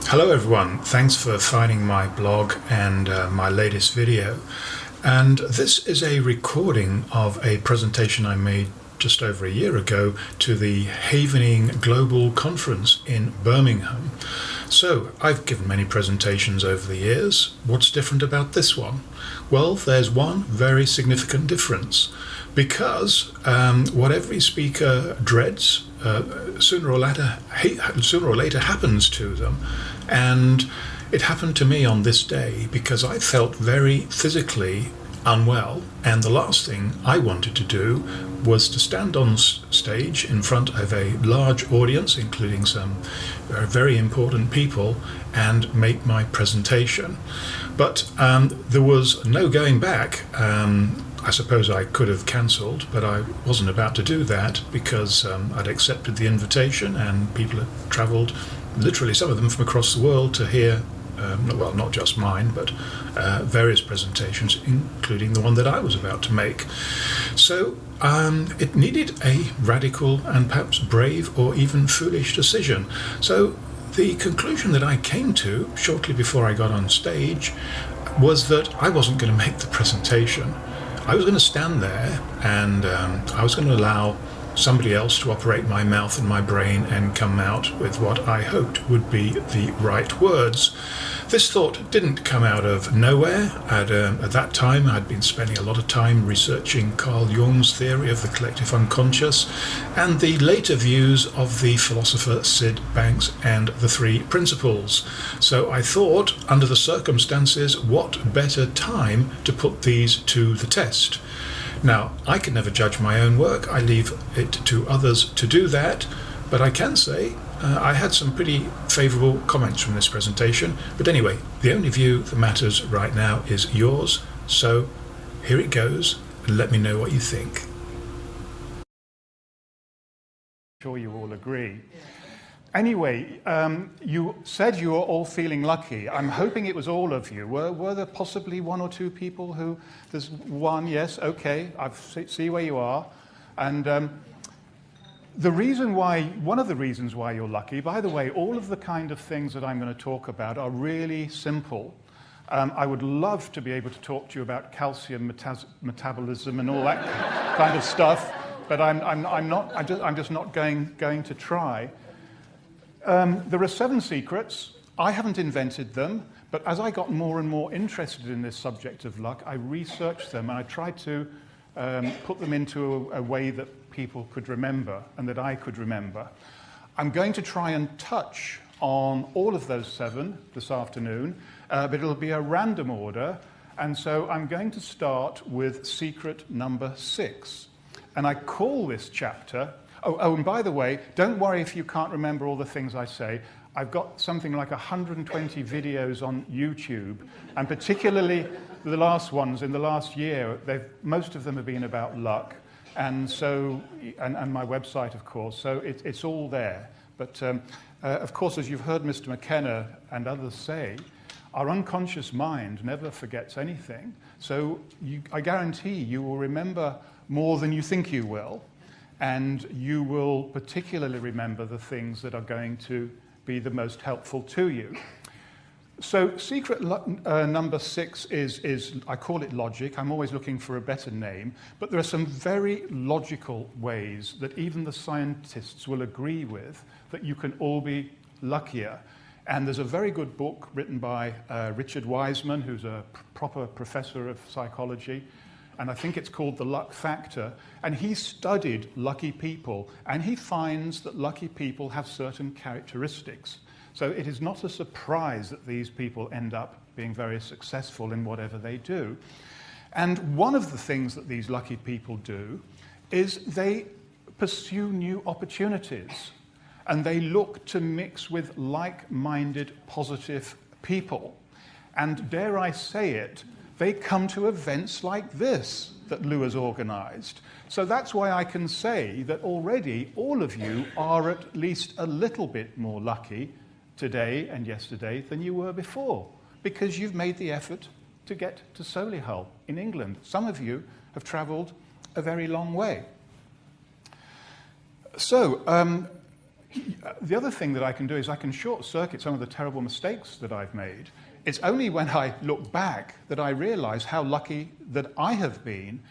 Hello everyone, thanks for finding my blog and my latest video. And this is a recording of a presentation I made just over a year ago to the Havening Global Conference in Birmingham. So I've given many presentations over the years. What's different about this one? Well, there's one very significant difference, because what every speaker dreads sooner or later happens to them. And it happened to me on this day because I felt very physically unwell, and the last thing I wanted to do was to stand on stage in front of a large audience, including some very important people, and make my presentation. But there was no going back. I suppose I could have cancelled, but I wasn't about to do that because I'd accepted the invitation, and people had travelled, literally some of them from across the world, to hear, well, not just mine, but various presentations, including the one that I was about to make. So it needed a radical and perhaps brave or even foolish decision. So the conclusion that I came to shortly before I got on stage was that I wasn't going to make the presentation. I was going to stand there and I was going to allow somebody else to operate my mouth and my brain and come out with what I hoped would be the right words. This thought didn't come out of nowhere. At that time, I'd been spending a lot of time researching Carl Jung's theory of the collective unconscious and the later views of the philosopher Sid Banks and the Three Principles. So I thought, under the circumstances, what better time to put these to the test? Now, I can never judge my own work. I leave it to others to do that, but I can say I had some pretty favourable comments from this presentation. But anyway, the only view that matters right now is yours. So here it goes, and let me know what you think. I'm sure you all agree. Anyway, you said you were all feeling lucky. I'm hoping it was all of you. Were there possibly one or two people who... There's one, yes, okay, I see where you are. And one of the reasons why you're lucky, by the way, all of the kind of things that I'm going to talk about are really simple. I would love to be able to talk to you about calcium metabolism and all that kind of stuff, but I'm just not going to try. There are 7 secrets. I haven't invented them, but as I got more and more interested in this subject of luck, I researched them and I tried to put them into a way that people could remember and that I could remember. I'm going to try and touch on all of those 7 this afternoon, but it'll be a random order, and so I'm going to start with secret number 6. And I call this chapter... Oh, and by the way, don't worry if you can't remember all the things I say. I've got something like 120 videos on YouTube, and particularly the last ones in the last year, most of them have been about luck, and so, and my website, of course, so it's all there. But of course, as you've heard Mr. McKenna and others say, our unconscious mind never forgets anything. So I guarantee you will remember more than you think you will. And you will particularly remember the things that are going to be the most helpful to you. So secret number 6 is, I call it logic. I'm always looking for a better name. But there are some very logical ways that even the scientists will agree with that you can all be luckier. And there's a very good book written by Richard Wiseman, who's a proper professor of psychology, and I think it's called The Luck Factor, and he studied lucky people, and he finds that lucky people have certain characteristics. So it is not a surprise that these people end up being very successful in whatever they do. And one of the things that these lucky people do is they pursue new opportunities, and they look to mix with like-minded, positive people. And dare I say it, they come to events like this that Lou has organized. So that's why I can say that already all of you are at least a little bit more lucky today and yesterday than you were before, because you've made the effort to get to Solihull in England. Some of you have traveled a very long way. So The other thing that I can do is I can short-circuit some of the terrible mistakes that I've made. It's only when I look back that I realize how lucky that I have been.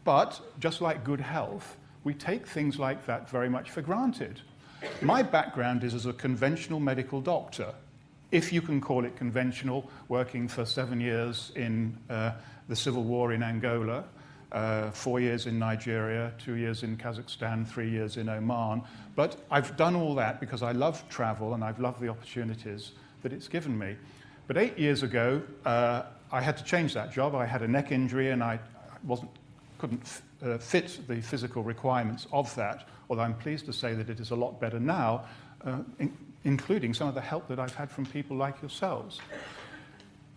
But just like good health, we take things like that very much for granted. My background is as a conventional medical doctor, if you can call it conventional, working for 7 years in the civil war in Angola, 4 years in Nigeria, 2 years in Kazakhstan, 3 years in Oman. But I've done all that because I love travel and I've loved the opportunities that it's given me. But 8 years ago, I had to change that job. I had a neck injury and I couldn't fit the physical requirements of that, although I'm pleased to say that it is a lot better now, including some of the help that I've had from people like yourselves.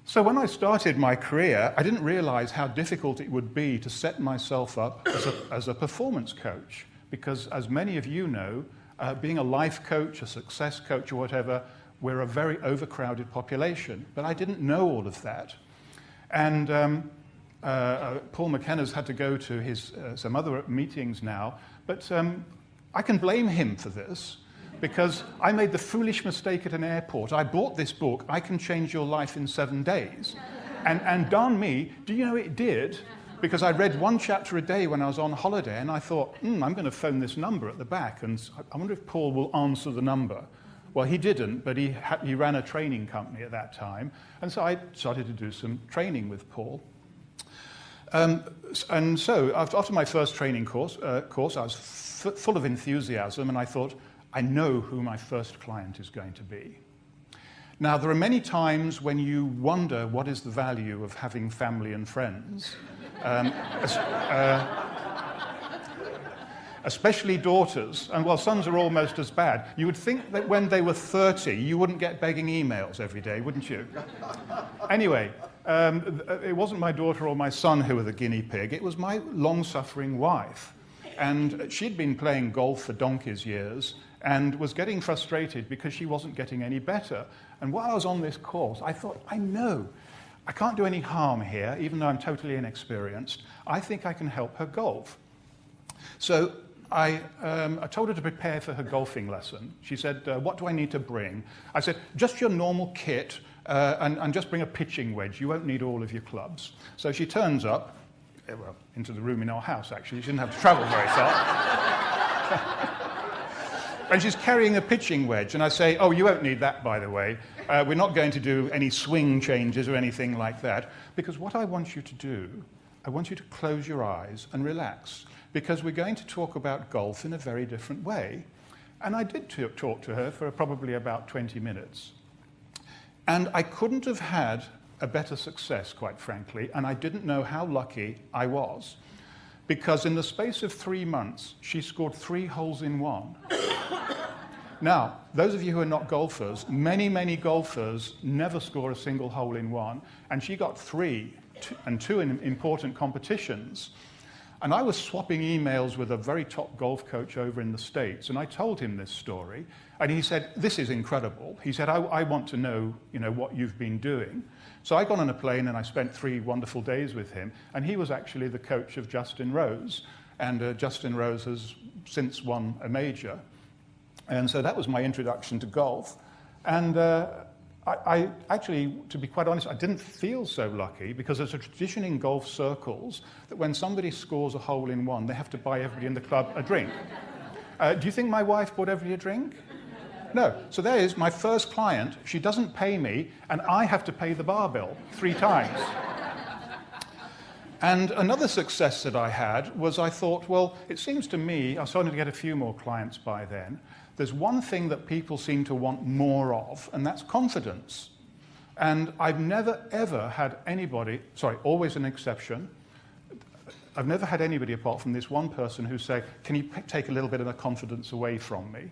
So when I started my career, I didn't realize how difficult it would be to set myself up as a performance coach, because as many of you know, being a life coach, a success coach or whatever, we're a very overcrowded population. But I didn't know all of that. And Paul McKenna's had to go to his some other meetings now, but I can blame him for this, because I made the foolish mistake at an airport. I bought this book, I Can Change Your Life in 7 Days. And darn me, do you know it did? Because I read 1 chapter a day when I was on holiday, and I thought, I'm going to phone this number at the back, and I wonder if Paul will answer the number. Well, he didn't, but he ran a training company at that time, and so I started to do some training with Paul. And so after my first training course I was full of enthusiasm, and I thought, I know who my first client is going to be. Now, there are many times when you wonder what is the value of having family and friends, especially daughters. And while sons are almost as bad, you would think that when they were 30, you wouldn't get begging emails every day, wouldn't you? Anyway, it wasn't my daughter or my son who were the guinea pig, it was my long-suffering wife. And she'd been playing golf for donkey's years and was getting frustrated because she wasn't getting any better. And while I was on this course, I thought, I know, I can't do any harm here, even though I'm totally inexperienced. I think I can help her golf. So I told her to prepare for her golfing lesson. She said, what do I need to bring? I said, just your normal kit, and just bring a pitching wedge. You won't need all of your clubs. So she turns up, well, into the room in our house, actually. She didn't have to travel very far. And she's carrying a pitching wedge. And I say, oh, you won't need that, by the way. We're not going to do any swing changes or anything like that. Because what I want you to do, I want you to close your eyes and relax. Because we're going to talk about golf in a very different way. And I did talk to her for probably about 20 minutes. And I couldn't have had a better success, quite frankly, and I didn't know how lucky I was. Because in the space of 3 months, she scored 3 holes in 1. Now, those of you who are not golfers, many golfers never score a single hole in 1, and she got 3, and 2 in important competitions. And I was swapping emails with a very top golf coach over in the States, and I told him this story, and he said, this is incredible. He said, I want to know, what you've been doing. So I got on a plane and I spent 3 wonderful days with him, and he was actually the coach of Justin Rose, and Justin Rose has since won a major. And so that was my introduction to golf. And I actually, to be quite honest, I didn't feel so lucky, because there's a tradition in golf circles that when somebody scores a hole in 1, they have to buy everybody in the club a drink. Do you think my wife bought everybody a drink? No. So there is my first client. She doesn't pay me, and I have to pay the bar bill 3 times. And another success that I had was I thought, well, it seems to me, I started to get a few more clients by then, there's one thing that people seem to want more of, and that's confidence. And I've never, ever had anybody, always an exception, I've never had anybody apart from this one person who say, can you take a little bit of the confidence away from me?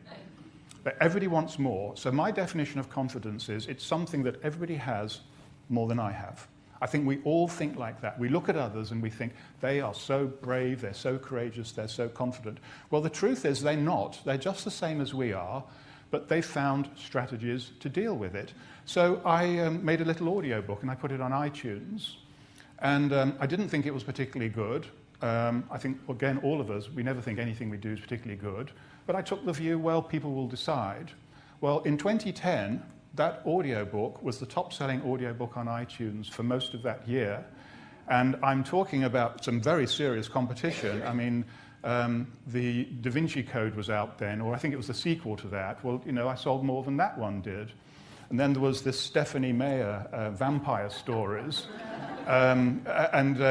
But everybody wants more. So my definition of confidence is it's something that everybody has more than I have. I think we all think like that. We look at others and we think they are so brave, they're so courageous, they're so confident. Well, the truth is they're not. They're just the same as we are, but they found strategies to deal with it. So I made a little audio book and I put it on iTunes. And I didn't think it was particularly good. I think, again, all of us, we never think anything we do is particularly good. But I took the view, well, people will decide. Well, in 2010, that audiobook was the top-selling audiobook on iTunes for most of that year. And I'm talking about some very serious competition. I mean, the Da Vinci Code was out then, or I think it was the sequel to that. Well, you know, I sold more than that one did. And then there was this Stephanie Meyer, vampire stories.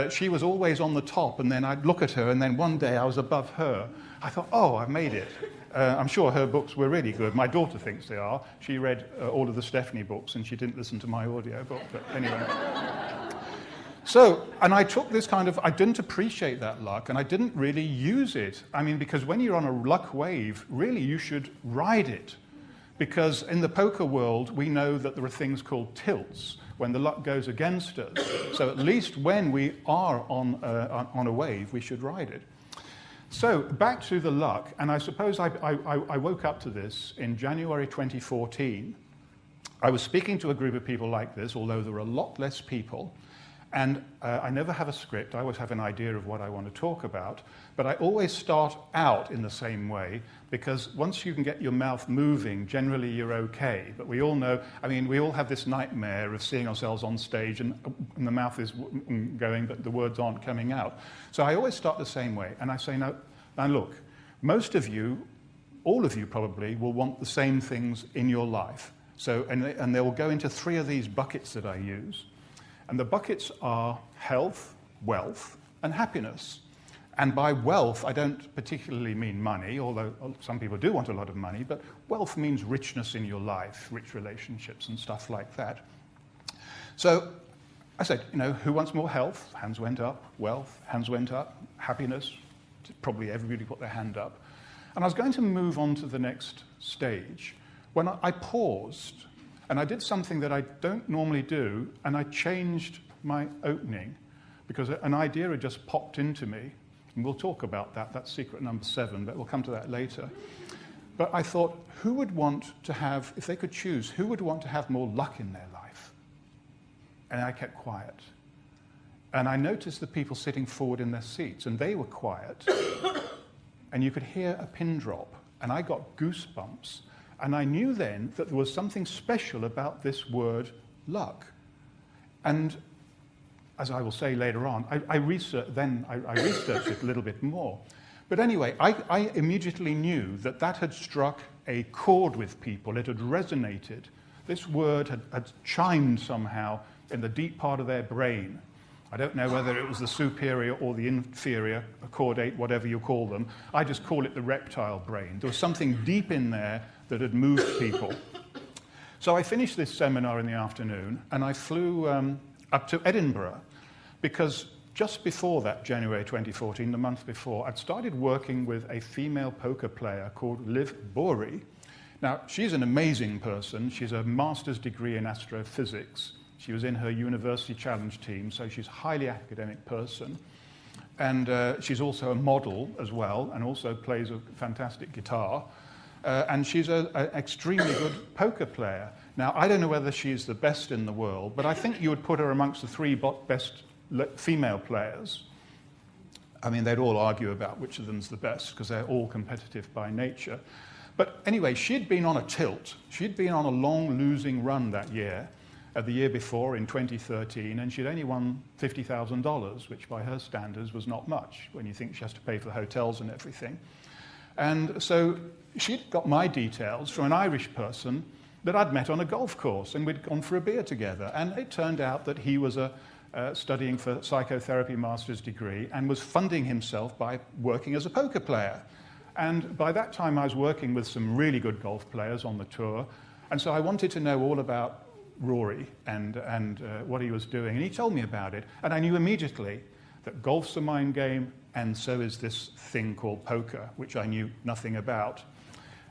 She was always on the top, and then I'd look at her, and then one day I was above her. I thought, oh, I've made it. I'm sure her books were really good. My daughter thinks they are. She read all of the Stephanie books, and she didn't listen to my audio book, but anyway. So, and I took this kind of, I didn't appreciate that luck, and I didn't really use it. I mean, because when you're on a luck wave, really you should ride it. Because in the poker world, we know that there are things called tilts, when the luck goes against us. So at least when we are on a wave, we should ride it. So back to the luck, and I suppose I woke up to this in January 2014. I was speaking to a group of people like this, although there were a lot less people. And I never have a script. I always have an idea of what I want to talk about. But I always start out in the same way, because once you can get your mouth moving, generally you're okay. But we all know, I mean, we all have this nightmare of seeing ourselves on stage and the mouth is going, but the words aren't coming out. So I always start the same way. And I say, now look, most of you, all of you probably, will want the same things in your life. So, and they will go into 3 of these buckets that I use. And the buckets are health, wealth, and happiness. And by wealth, I don't particularly mean money, although some people do want a lot of money, but wealth means richness in your life, rich relationships and stuff like that. So I said, you know, who wants more health? Hands went up. Wealth, hands went up. Happiness, probably everybody put their hand up. And I was going to move on to the next stage when I paused. And I did something that I don't normally do, and I changed my opening because an idea had just popped into me. And we'll talk about that. That's secret number 7, but we'll come to that later. But I thought, who would want to have, if they could choose, who would want to have more luck in their life? And I kept quiet. And I noticed the people sitting forward in their seats, and they were quiet. And you could hear a pin drop, and I got goosebumps. And I knew then that there was something special about this word, luck. And as I will say later on, I researched it a little bit more. But anyway, I immediately knew that that had struck a chord with people. It had resonated. This word had chimed somehow in the deep part of their brain. I don't know whether it was the superior or the inferior, chordate, whatever you call them. I just call it the reptile brain. There was something deep in there that had moved people. So I finished this seminar in the afternoon, and I flew up to Edinburgh, because just before that, January 2014, the month before, I'd started working with a female poker player called Liv Bory. Now, she's an amazing person. She's a master's degree in astrophysics. She was in her University Challenge team, so she's a highly academic person. And she's also a model as well, and also plays a fantastic guitar. And she's an extremely good poker player. Now, I don't know whether she's the best in the world, but I think you would put her amongst the 3 best female players. I mean, they'd all argue about which of them's the best, because they're all competitive by nature. But anyway, she'd been on a tilt. She'd been on a long losing run that year, the year before in 2013, and she'd only won $50,000, which by her standards was not much, when you think she has to pay for the hotels and everything. And so she'd got my details from an Irish person that I'd met on a golf course, and we'd gone for a beer together. And it turned out that he was studying for psychotherapy master's degree and was funding himself by working as a poker player. And by that time, I was working with some really good golf players on the tour. And so I wanted to know all about Rory and what he was doing. And he told me about it. And I knew immediately that golf's a mind game, and so is this thing called poker, which I knew nothing about.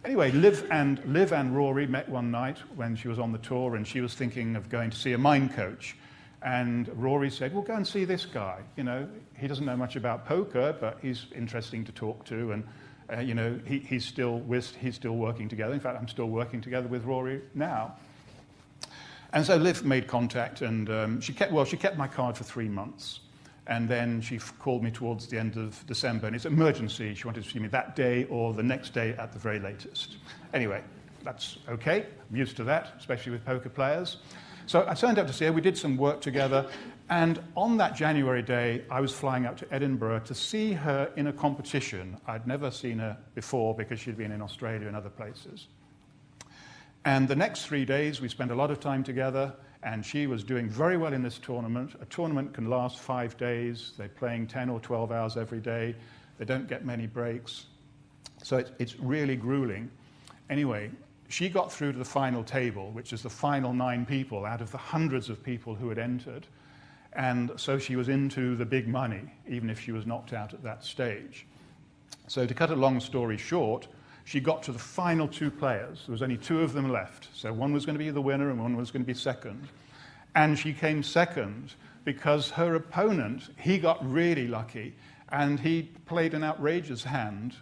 Anyway, Liv and Rory met one night when she was on the tour, and she was thinking of going to see a mind coach. And Rory said, well, go and see this guy. You know, he doesn't know much about poker, but he's interesting to talk to. And, you know, he's still working together. In fact, I'm still working together with Rory now. And so Liv made contact, and she kept my card for 3 months. And then she called me towards the end of December, and it's an emergency. She wanted to see me that day or the next day at the very latest. Anyway, that's okay. I'm used to that, especially with poker players. So I turned up to see her. We did some work together. And on that January day, I was flying out to Edinburgh to see her in a competition. I'd never seen her before because she'd been in Australia and other places. And the next 3 days, we spent a lot of time together, and she was doing very well in this tournament. A tournament can last 5 days. They're playing 10 or 12 hours every day. They don't get many breaks. So it's really grueling. Anyway, she got through to the final table, which is the final 9 people out of the hundreds of people who had entered. And so she was into the big money, even if she was knocked out at that stage. So to cut a long story short, she got to the final 2 players. There was only 2 of them left. So one was going to be the winner and one was going to be second. And she came second because her opponent, he got really lucky. And he played an outrageous hand.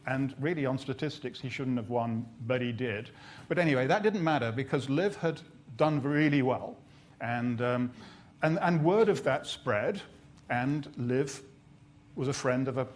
And really, on statistics, he shouldn't have won, but he did. But anyway, that didn't matter because Liv had done really well. And word of that spread. And Liv was a friend of a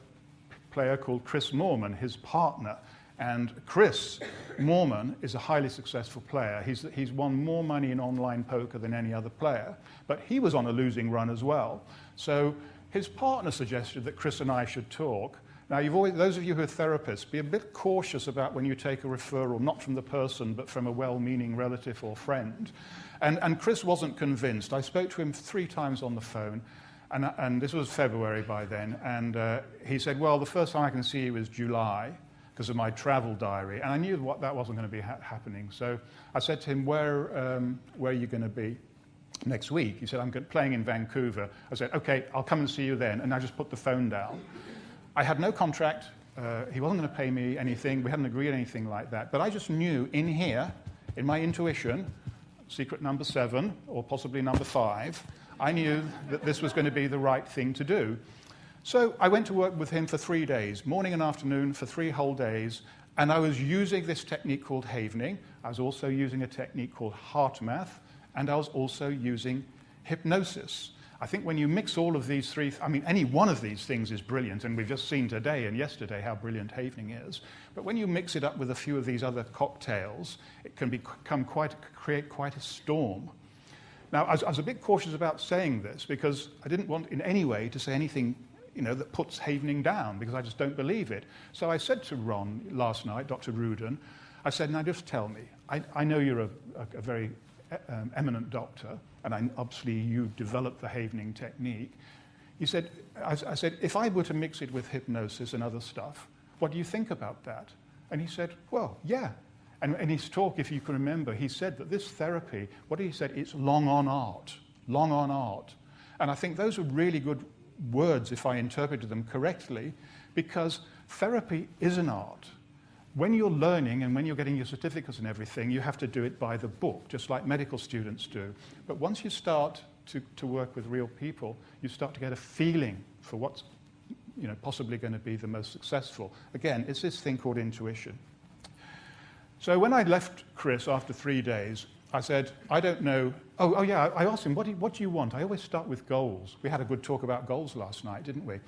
player called Chris Moorman, his partner. And Chris Moorman is a highly successful player. He's won more money in online poker than any other player. But he was on a losing run as well. So his partner suggested that Chris and I should talk. Now, those of you who are therapists, be a bit cautious about when you take a referral, not from the person, but from a well-meaning relative or friend. And Chris wasn't convinced. I spoke to him 3 times on the phone, and this was February by then. And he said, well, the first time I can see you is July, because of my travel diary. And I knew that wasn't going to be happening. So I said to him, where are you going to be next week? He said, I'm playing in Vancouver. I said, okay, I'll come and see you then. And I just put the phone down. I had no contract. He wasn't going to pay me anything. We hadn't agreed anything like that. But I just knew in here, in my intuition, secret number 7, or possibly number 5, I knew that this was going to be the right thing to do. So I went to work with him for 3 days, morning and afternoon for 3 whole days, and I was using this technique called havening. I was also using a technique called heart math, and I was also using hypnosis. I think when you mix all of these 3, any one of these things is brilliant, and we've just seen today and yesterday how brilliant havening is. But when you mix it up with a few of these other cocktails, it can create quite a storm. Now, I was a bit cautious about saying this because I didn't want in any way to say anything that puts havening down, because I just don't believe it. So I said to Ron last night, Dr. Rudin, I said, now just tell me, I know you're a very eminent doctor, and obviously you developed the havening technique. He said, I said, if I were to mix it with hypnosis and other stuff, what do you think about that? And he said, well, yeah. And in his talk, if you can remember, he said that this therapy, what he said, it's long on art. And I think those are really good words if I interpreted them correctly, because therapy is an art. When you're learning and when you're getting your certificates and everything, you have to do it by the book, just like medical students do. But once you start to work with real people, you start to get a feeling for what's possibly going to be the most successful. Again, it's this thing called intuition. So when I left Chris after 3 days, I said, I don't know. Oh yeah, I asked him, what do you want? I always start with goals. We had a good talk about goals last night, didn't we?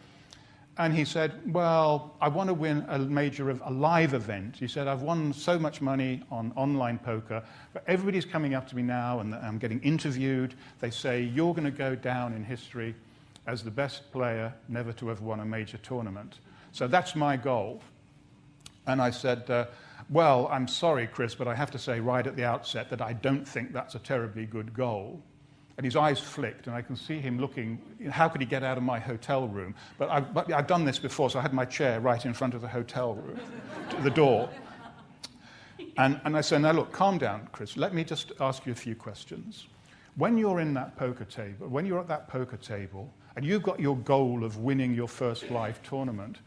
And he said, well, I want to win a live event. He said, I've won so much money on online poker, but everybody's coming up to me now and I'm getting interviewed. They say, you're going to go down in history as the best player never to have won a major tournament. So that's my goal. And I said, well, I'm sorry, Chris, but I have to say right at the outset that I don't think that's a terribly good goal. And his eyes flicked, and I can see him looking, how could he get out of my hotel room? But I've done this before, so I had my chair right in front of the hotel room, the door. And I said, now look, calm down, Chris. Let me just ask you a few questions. When you're at that poker table, and you've got your goal of winning your first live tournament,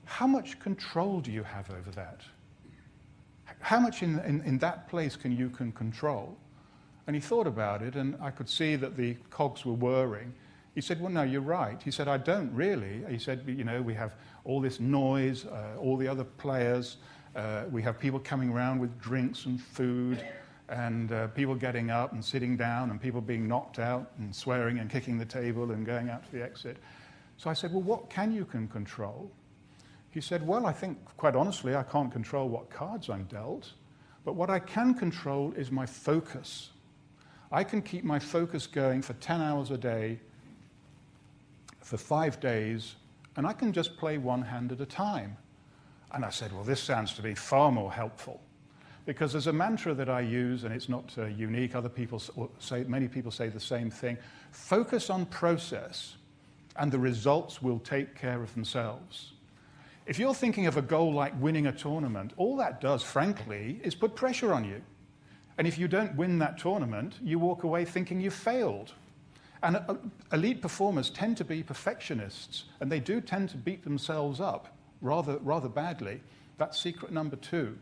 how much control do you have over that? How much in that place can you control? And he thought about it, and I could see that the cogs were whirring. He said, well, no, you're right. He said, I don't really. He said, we have all this noise, all the other players. We have people coming around with drinks and food. and people getting up and sitting down and people being knocked out and swearing and kicking the table and going out to the exit. So I said, well, what can you control? He said, well, I think, quite honestly, I can't control what cards I'm dealt, but what I can control is my focus. I can keep my focus going for 10 hours a day, for 5 days, and I can just play one hand at a time. And I said, well, this sounds to be far more helpful. Because there's a mantra that I use, and it's not unique. Other people say, many people say the same thing. Focus on process, and the results will take care of themselves. If you're thinking of a goal like winning a tournament, all that does, frankly, is put pressure on you. And if you don't win that tournament, you walk away thinking you've failed. And elite performers tend to be perfectionists, and they do tend to beat themselves up rather badly. That's secret number 2.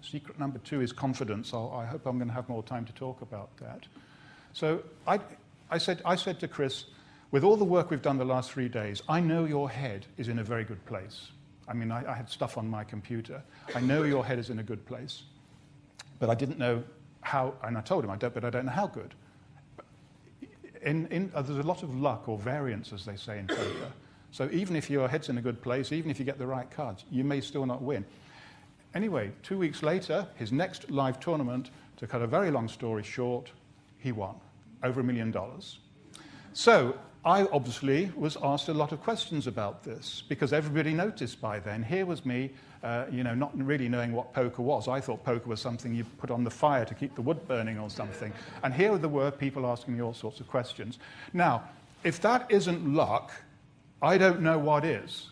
Secret number 2 is confidence. I hope I'm going to have more time to talk about that. So I said to Chris, with all the work we've done the last 3 days, I know your head is in a very good place. I mean, I had stuff on my computer. I know your head is in a good place. But I didn't know how, and I told him, I don't know how good. There's a lot of luck or variance, as they say in poker. So even if your head's in a good place, even if you get the right cards, you may still not win. Anyway, 2 weeks later, his next live tournament, to cut a very long story short, he won over $1 million. So I obviously was asked a lot of questions about this because everybody noticed by then. Here was me, not really knowing what poker was. I thought poker was something you put on the fire to keep the wood burning or something. And here were people asking me all sorts of questions. Now, if that isn't luck, I don't know what is.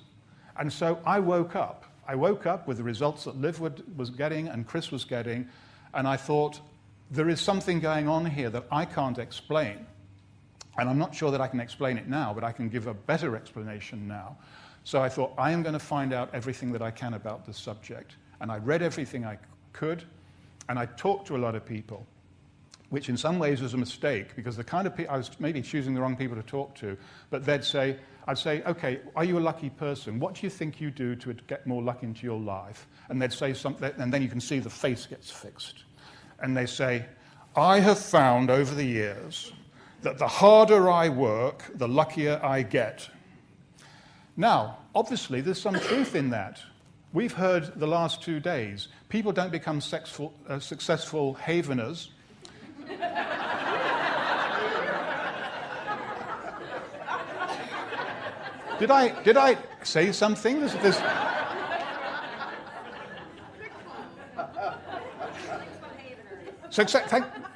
And so I woke up. I woke up with the results that Liv was getting and Chris was getting, and I thought, there is something going on here that I can't explain. And I'm not sure that I can explain it now, but I can give a better explanation now. So I thought, I am going to find out everything that I can about this subject. And I read everything I could, and I talked to a lot of people, which in some ways was a mistake, because the kind of people, I was maybe choosing the wrong people to talk to, but I'd say, okay, are you a lucky person? What do you think you do to get more luck into your life? And they'd say something, and then you can see the face gets fixed. And they say, I have found over the years that the harder I work, the luckier I get. Now, obviously, there's some truth in that. We've heard the last 2 days, people don't become successful haveners. Did I say something?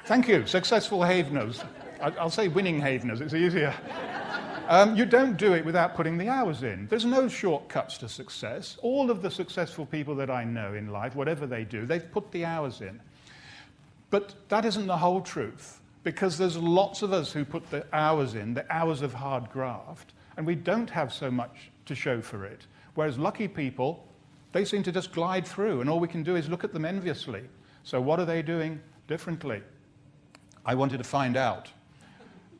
Thank you, successful haveners. I'll say winning haveners, it's easier. You don't do it without putting the hours in. There's no shortcuts to success. All of the successful people that I know in life, whatever they do, they've put the hours in. But that isn't the whole truth, because there's lots of us who put the hours in, the hours of hard graft, and we don't have so much to show for it. Whereas lucky people, they seem to just glide through, and all we can do is look at them enviously. So what are they doing differently? I wanted to find out.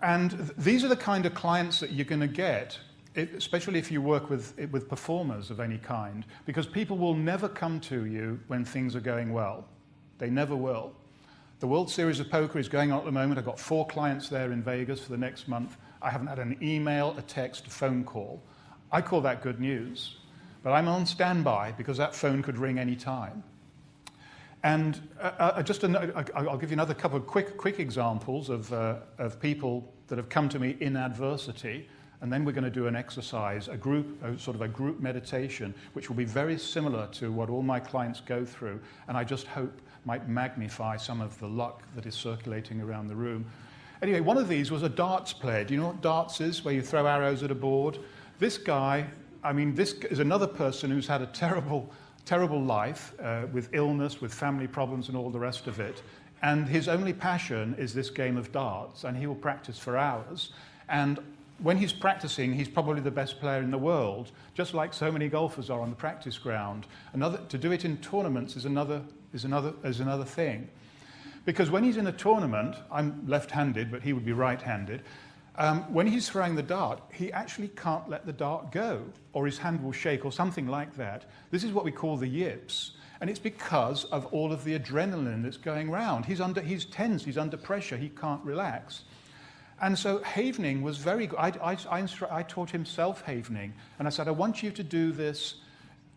And these are the kind of clients that you're going to get, especially if you work with performers of any kind, because people will never come to you when things are going well. They never will. The World Series of Poker is going on at the moment. I've got 4 clients there in Vegas for the next month. I haven't had an email, a text, a phone call. I call that good news. But I'm on standby because that phone could ring any time. And I'll give you another couple of quick examples of people that have come to me in adversity, and then we're going to do an exercise, sort of a group meditation, which will be very similar to what all my clients go through, and I just hope might magnify some of the luck that is circulating around the room. Anyway, one of these was a darts player. Do you know what darts is, where you throw arrows at a board? This guy, this is another person who's had a terrible life with illness, with family problems and all the rest of it. And his only passion is this game of darts, and he will practice for hours. And when he's practicing, he's probably the best player in the world, just like so many golfers are on the practice ground. To do it in tournaments is another thing. Because when he's in a tournament, I'm left-handed, but he would be right-handed, when he's throwing the dart, he actually can't let the dart go, or his hand will shake, or something like that. This is what we call the yips. And it's because of all of the adrenaline that's going round. He's tense, he's under pressure, he can't relax. And so havening was very good. I taught him self-havening. And I said, I want you to do this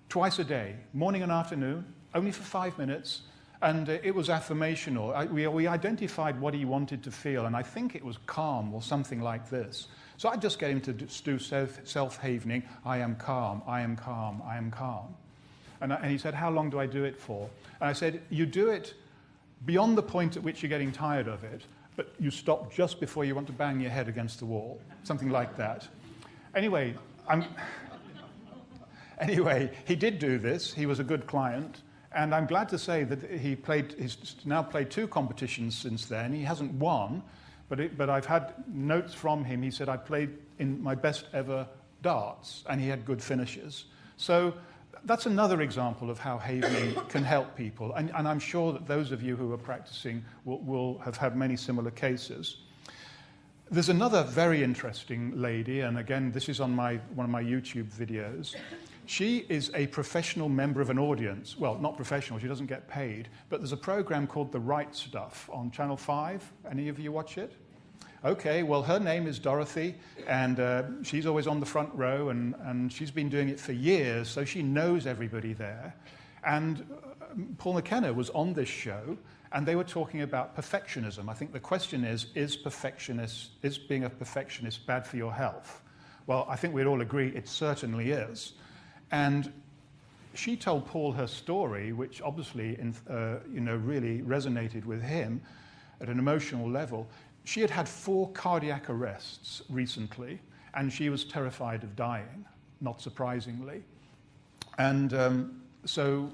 twice a day, morning and afternoon, only for 5 minutes. And it was affirmational. We identified what he wanted to feel, and I think it was calm or something like this. So I just get him to do self-havening. I am calm, I am calm, I am calm. And he said, how long do I do it for? And I said, you do it beyond the point at which you're getting tired of it, but you stop just before you want to bang your head against the wall, something like that. Anyway, he did do this. He was a good client. And I'm glad to say that he's now played 2 competitions since then. He hasn't won, but I've had notes from him. He said, I played in my best ever darts, and he had good finishes. So that's another example of how havening can help people. And I'm sure that those of you who are practicing will have had many similar cases. There's another very interesting lady, and again, this is on one of my YouTube videos. She is a professional member of an audience. Well, not professional, she doesn't get paid, but there's a program called The Right Stuff on Channel 5. Any of you watch it? Okay, well, her name is Dorothy, and she's always on the front row, and she's been doing it for years, so she knows everybody there. And Paul McKenna was on this show, and they were talking about perfectionism. I think the question is being a perfectionist bad for your health? Well, I think we'd all agree it certainly is. And she told Paul her story, which obviously really resonated with him at an emotional level. She had had 4 cardiac arrests recently, and she was terrified of dying, not surprisingly. And so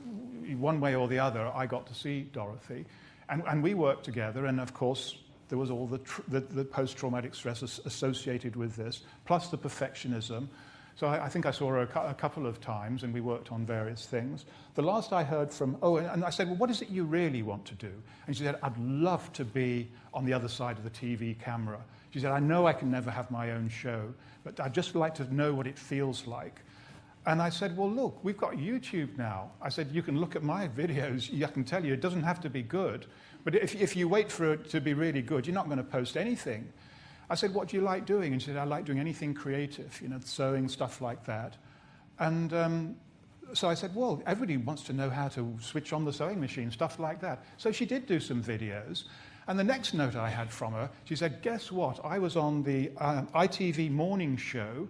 one way or the other, I got to see Dorothy, and we worked together, and of course, there was all the post-traumatic stress associated with this, plus the perfectionism. So I think I saw her a couple of times, and we worked on various things. The last I heard from, and I said, well, what is it you really want to do? And she said, I'd love to be on the other side of the TV camera. She said, I know I can never have my own show, but I'd just like to know what it feels like. And I said, well, look, we've got YouTube now. I said, you can look at my videos. I can tell you it doesn't have to be good. But if you wait for it to be really good, you're not going to post anything. I said, what do you like doing? And she said, I like doing anything creative, sewing, stuff like that. And so I said, well, everybody wants to know how to switch on the sewing machine, stuff like that. So she did do some videos. And the next note I had from her, she said, guess what? I was on the ITV morning show,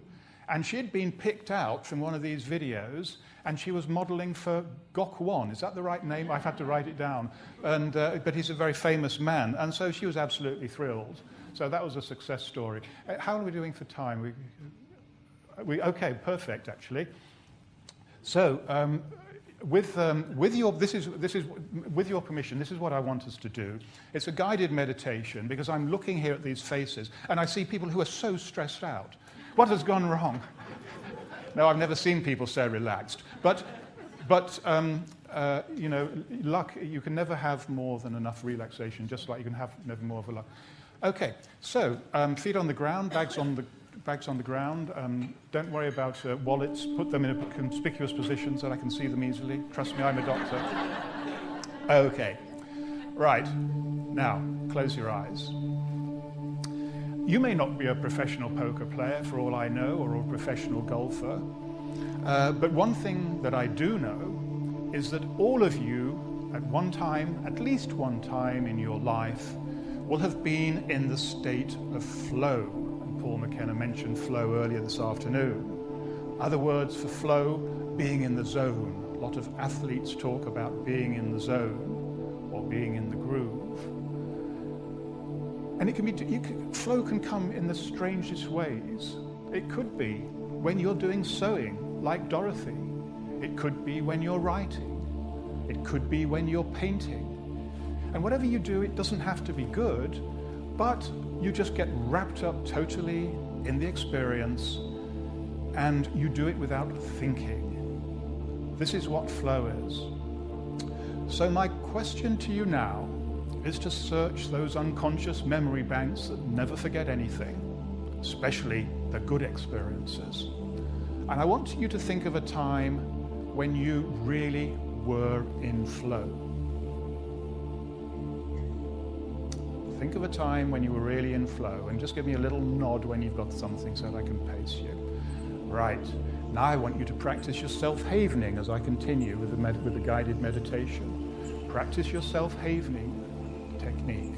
and she had been picked out from one of these videos, and she was modeling for Gok Wan. Is that the right name? I've had to write it down. And, but he's a very famous man. And so she was absolutely thrilled. So that was a success story. How are we doing for time? Okay, perfect, actually. So with your permission, this is what I want us to do. It's a guided meditation, because I'm looking here at these faces, and I see people who are so stressed out. What has gone wrong? No, I've never seen people so relaxed. But luck, you can never have more than enough relaxation, just like you can have never more of a luck. Okay, so feet on the ground, bags on the ground. Don't worry about wallets. Put them in a conspicuous position so that I can see them easily. Trust me, I'm a doctor. Okay, right. Now, close your eyes. You may not be a professional poker player, for all I know, or a professional golfer. But one thing that I do know is that all of you, at one time, at least one time in your life, will have been in the state of flow. And Paul McKenna mentioned flow earlier this afternoon. Other words for flow, being in the zone. A lot of athletes talk about being in the zone or being in the groove. And it can be, flow can come in the strangest ways. It could be when you're doing sewing, like Dorothy. It could be when you're writing. It could be when you're painting. And whatever you do, it doesn't have to be good, but you just get wrapped up totally in the experience, and you do it without thinking. This is what flow is. So my question to you now is to search those unconscious memory banks that never forget anything, especially the good experiences. And I want you to think of a time when you really were in flow. Think of a time when you were really in flow, and just give me a little nod when you've got something so that I can pace you. Right, now I want you to practice your self-havening as I continue with the guided meditation. Practice your self-havening technique.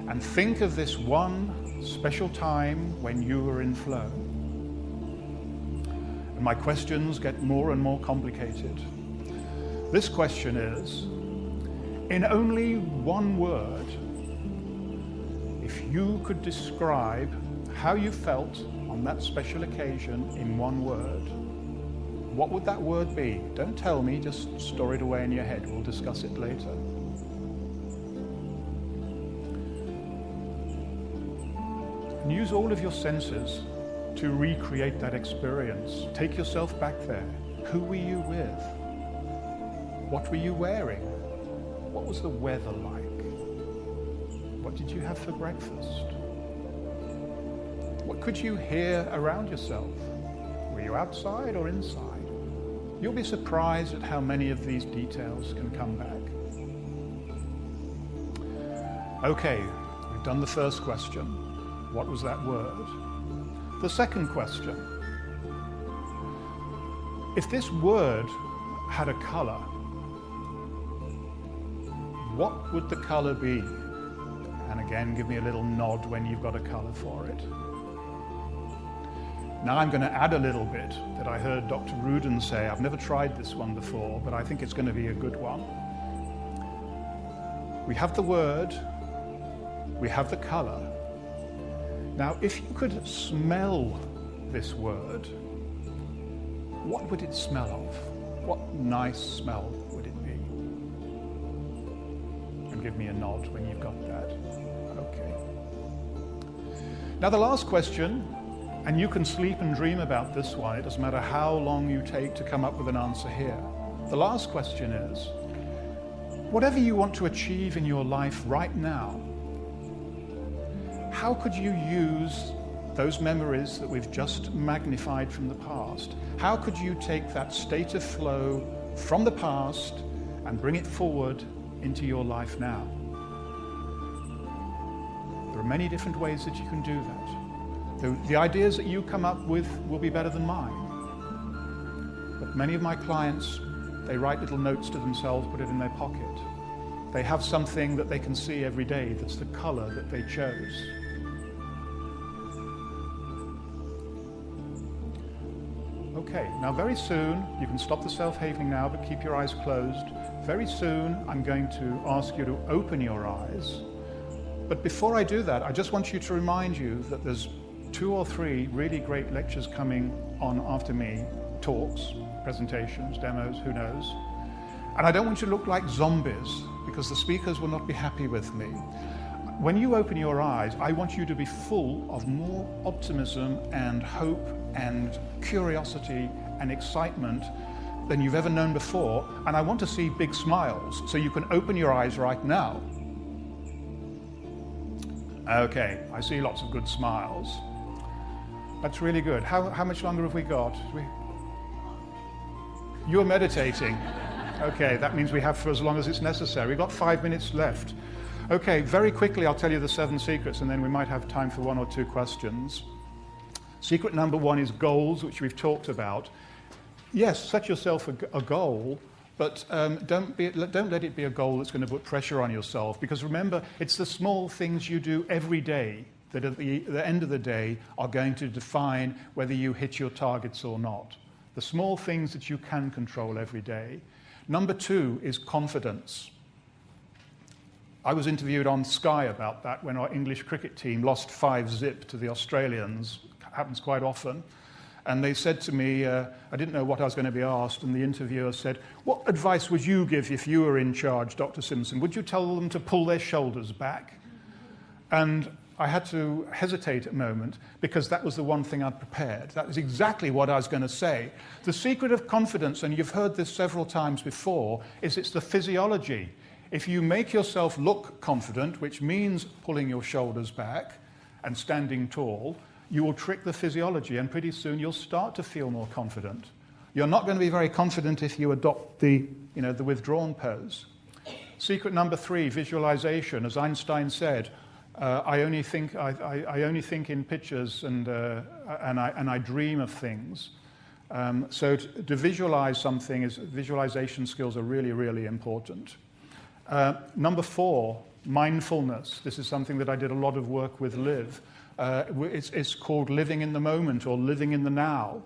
And think of this one special time when you were in flow. And my questions get more and more complicated. This question is, in only one word, if you could describe how you felt on that special occasion in one word, what would that word be? Don't tell me, just store it away in your head. We'll discuss it later. And use all of your senses to recreate that experience. Take yourself back there. Who were you with? What were you wearing? What was the weather like? What did you have for breakfast? What could you hear around yourself? Were you outside or inside? You'll be surprised at how many of these details can come back. Okay, we've done the first question. What was that word? The second question. If this word had a color, what would the color be? And again, give me a little nod when you've got a color for it. Now I'm going to add a little bit that I heard Dr. Rudin say. I've never tried this one before, but I think it's going to be a good one. We have the word, we have the color. Now, if you could smell this word, what would it smell of? What nice smell would it be? And give me a nod when you've got that. Okay. Now the last question, and you can sleep and dream about this one. It doesn't matter how long you take to come up with an answer here. The last question is, whatever you want to achieve in your life right now, how could you use those memories that we've just magnified from the past? How could you take that state of flow from the past and bring it forward into your life now? There are many different ways that you can do that. The ideas that you come up with will be better than mine. But many of my clients, they write little notes to themselves, put it in their pocket. They have something that they can see every day that's the color that they chose. Okay, now very soon, you can stop the self-havening now, but keep your eyes closed. Very soon, I'm going to ask you to open your eyes. But before I do that, I just want you to remind you that there's 2 or 3 really great lectures coming on after me, talks, presentations, demos, who knows. And I don't want you to look like zombies, because the speakers will not be happy with me. When you open your eyes, I want you to be full of more optimism and hope and curiosity and excitement than you've ever known before. And I want to see big smiles, so you can open your eyes right now. Okay, I see lots of good smiles. That's really good. How much longer have we got? You're meditating. Okay, that means we have for as long as it's necessary. We've got 5 minutes left. Okay, very quickly I'll tell you the 7 secrets, and then we might have time for 1 or 2 questions. Secret number 1 is goals, which we've talked about. Yes, set yourself a goal, but don't let it be a goal that's going to put pressure on yourself, because remember, it's the small things you do every day that at the end of the day are going to define whether you hit your targets or not. The small things that you can control every day. Number 2 is confidence. I was interviewed on Sky about that when our English cricket team lost 5-0 to the Australians. It happens quite often. And they said to me, I didn't know what I was going to be asked, and the interviewer said, "What advice would you give if you were in charge, Dr. Simpson? Would you tell them to pull their shoulders back?" And I had to hesitate a moment, because that was the one thing I'd prepared. That was exactly what I was going to say. The secret of confidence, and you've heard this several times before, is it's the physiology. If you make yourself look confident, which means pulling your shoulders back and standing tall, you will trick the physiology, and pretty soon you'll start to feel more confident. You're not going to be very confident if you adopt the withdrawn pose. Secret number 3, visualization. As Einstein said, I only think in pictures and I dream of things. So to visualize something, visualization skills are really, really important. Number 4, mindfulness. This is something that I did a lot of work with Liv. It's called living in the moment or living in the now.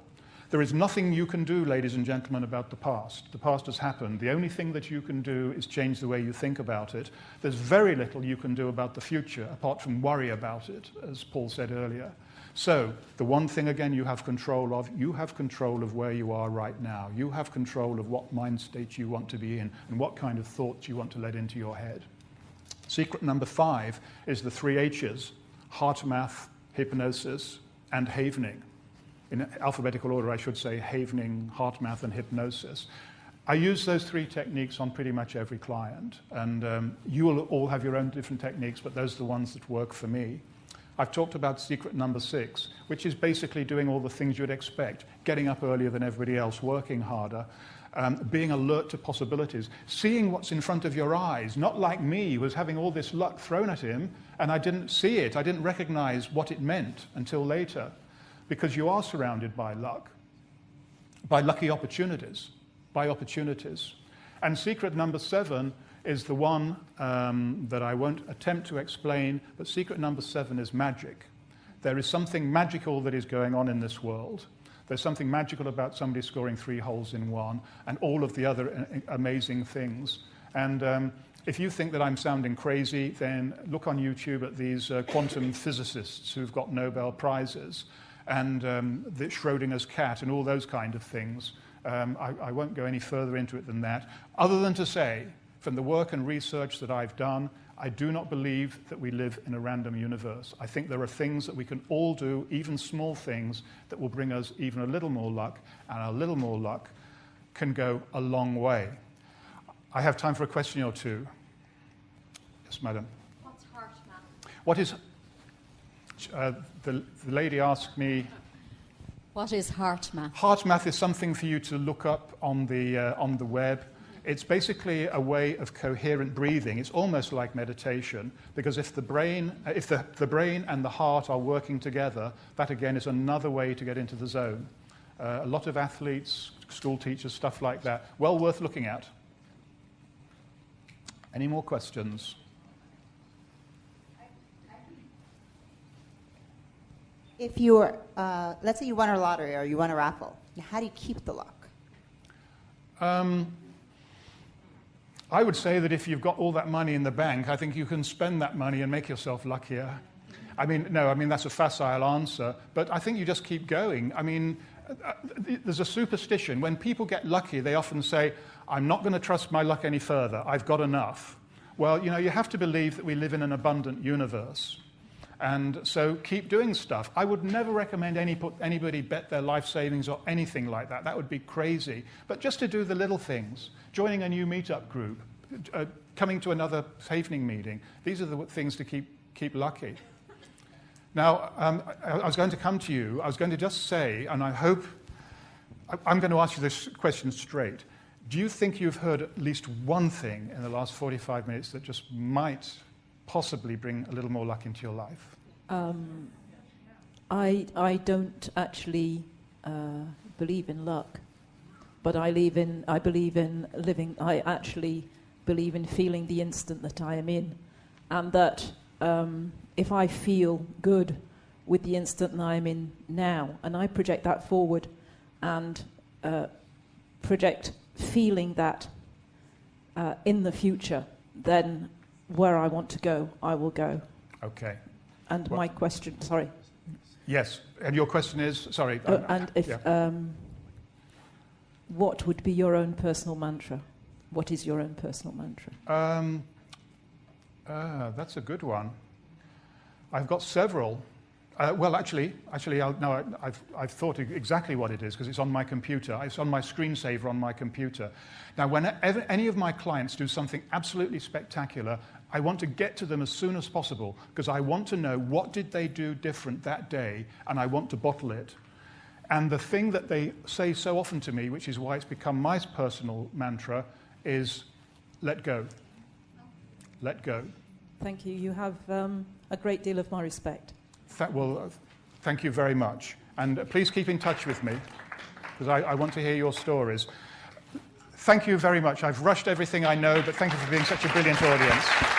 There is nothing you can do, ladies and gentlemen, about the past. The past has happened. The only thing that you can do is change the way you think about it. There's very little you can do about the future, apart from worry about it, as Paul said earlier. So, the one thing, again, you have control of where you are right now. You have control of what mind state you want to be in and what kind of thoughts you want to let into your head. Secret number 5 is the 3 H's: heart math, hypnosis, and havening. In alphabetical order, I should say havening, heart math, and hypnosis. I use those 3 techniques on pretty much every client, and you will all have your own different techniques, but those are the ones that work for me. I've talked about secret number 6, which is basically doing all the things you'd expect: getting up earlier than everybody else, working harder, being alert to possibilities, seeing what's in front of your eyes, not like me, who was having all this luck thrown at him, and I didn't see it. I didn't recognize what it meant until later. Because you are surrounded by luck, by lucky opportunities, by opportunities. And secret number 7 is the one that I won't attempt to explain, but secret number 7 is magic. There is something magical that is going on in this world. There's something magical about somebody scoring 3 holes in 1 and all of the other amazing things. And if you think that I'm sounding crazy, then look on YouTube at these quantum physicists who've got Nobel Prizes, and the Schrodinger's cat and all those kind of things. I won't go any further into it than that, other than to say, from the work and research that I've done, I do not believe that we live in a random universe. I think there are things that we can all do, even small things, that will bring us even a little more luck, and a little more luck can go a long way. I have time for a question or two. Yes, madam. What's heart math? What is... the lady asked me... What is heart math? Heart math is something for you to look up on the web. It's basically a way of coherent breathing. It's almost like meditation, because if the brain and the heart are working together, that again is another way to get into the zone. A lot of athletes, school teachers, stuff like that, well worth looking at. Any more questions? If you're, let's say you won a lottery or you won a raffle, how do you keep the luck? I would say that if you've got all that money in the bank, I think you can spend that money and make yourself luckier. That's a facile answer, but I think you just keep going. There's a superstition. When people get lucky, they often say, I'm not going to trust my luck any further. I've got enough. Well, you have to believe that we live in an abundant universe. And so keep doing stuff. I would never recommend anybody bet their life savings or anything like that. That would be crazy. But just to do the little things, joining a new meetup group, coming to another havening meeting, these are the things to keep lucky. Now, I was going to come to you. I was going to just say, and I hope, I'm going to ask you this question straight. Do you think you've heard at least one thing in the last 45 minutes that just might possibly bring a little more luck into your life? I don't actually believe in luck, but I believe in living. I actually believe in feeling the instant that I am in, and that if I feel good with the instant that I'm in now, and I project that forward, and project feeling that in the future, then where I want to go, I will go. Okay. And my question, sorry. Yes, and your question is, sorry. What would be your own personal mantra? What is your own personal mantra? That's a good one. I've got several. I've thought exactly what it is, because it's on my computer. It's on my screensaver on my computer. Now, whenever any of my clients do something absolutely spectacular, I want to get to them as soon as possible, because I want to know what did they do different that day, and I want to bottle it. And the thing that they say so often to me, which is why it's become my personal mantra, is let go. Let go. Thank you. You have a great deal of my respect. Thank you very much. And please keep in touch with me, because I want to hear your stories. Thank you very much. I've rushed everything I know, but thank you for being such a brilliant audience.